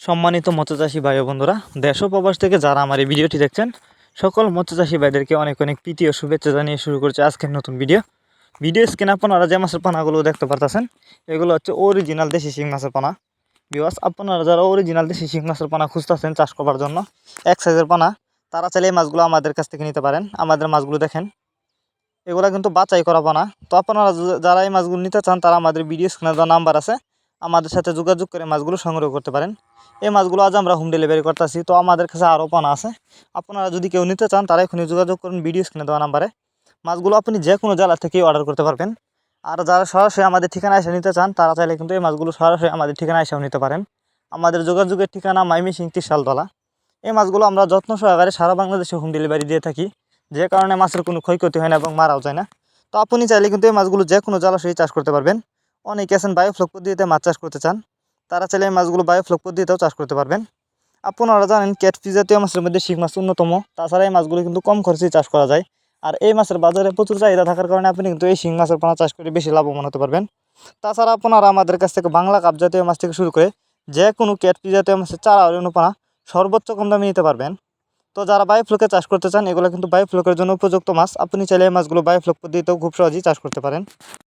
সম্মানিত মৎস্যচাষী ভাই ও বন্ধুরা, দেশ ও প্রবাস থেকে যারা আমার এই ভিডিওটি দেখছেন সকল মৎস্যচাষী ভাইদেরকে অনেক অনেক প্রীতি ও শুভেচ্ছা জানিয়ে শুরু করছে আজকের নতুন ভিডিও স্ক্রিনে আপনারা যে মাছের পানাগুলো দেখতে পারতেছেন এগুলো হচ্ছে অরিজিনাল দেশি শিং মাছের পানা। ভিউয়ার্স, আপনারা যারা অরিজিনাল দেশি শিং মাছের পানা খুঁজতেছেন চাষ করার জন্য এক সাইজের পানা, তারা চাইলে এই মাছগুলো আমাদের কাছ থেকে নিতে পারেন। আমাদের মাছগুলো দেখেন, এগুলো কিন্তু বাছাই করা পানা। তো আপনারা যারা এই মাছগুলো নিতে চান তারা আমাদের ভিডিও স্ক্রিনে দেওয়া নাম্বার আছে, আমাদের সাথে যোগাযোগ করে মাছগুলো সংগ্রহ করতে পারেন। এই মাছগুলো আজ আমরা হোম ডেলিভারি করতেছি। তো আমাদের কাছে আরও পানা আছে, আপনারা যদি কেউ নিতে চান তারা এখনই যোগাযোগ করুন ভিডিও স্ক্রিনে দেওয়া নাম্বারে। মাছগুলো আপনি যে কোনো জেলা থেকেই অর্ডার করতে পারবেন। আর যারা সরাসরি আমাদের ঠিকানা এসে নিতে চান তারা চাইলে কিন্তু এই মাছগুলো সরাসরি আমাদের ঠিকানা এসেও নিতে পারেন। আমাদের যোগাযোগের ঠিকানা ময়মনসিংহ ত্রিশালতলা। এই মাছগুলো আমরা যত্ন সহকারে সারা বাংলাদেশে হোম ডেলিভারি দিয়ে থাকি, যে কারণে মাছের কোনো ক্ষয়ক্ষতি হয় না এবং মারাও যায় না। তো আপনি চাইলে কিন্তু এই মাছগুলো যে কোনো জলাশয়ে চাষ করতে পারবেন। অনেকে আছেন বায়োফ্লক পদ্ধতিতে মাছ চাষ করতে চান, তারা চাইলে এই মাছগুলো বায়োফ্লক পদ্ধতিতেও চাষ করতে পারবেন। আপনারা জানেন ক্যাটফিশ জাতীয় মাছের মধ্যে শিং মাছ অন্যতম। তাছাড়া এই মাছগুলো কিন্তু কম খরচেই চাষ করা যায়। আর এই মাছের বাজারে প্রচুর চাহিদা থাকার কারণে আপনি কিন্তু এই শিং মাছের পোনা চাষ করে বেশি লাভবান হতে পারবেন। তাছাড়া আপনারা আমাদের কাছ থেকে বাংলা কাপ জাতীয় মাছ থেকে শুরু করে যে কোনো ক্যাটফিশ জাতীয় মাছের চারা অনুপানা সর্বোচ্চ কম দামে নিতে পারবেন। তো যারা বায়োফ্লকে চাষ করতে চান এগুলো কিন্তু বায়োফ্লকের জন্য উপযুক্ত মাছ। আপনি চাইলে এই মাছগুলো বায়োফ্লক পদ্ধতিতেও খুব সহজেই চাষ করতে পারেন।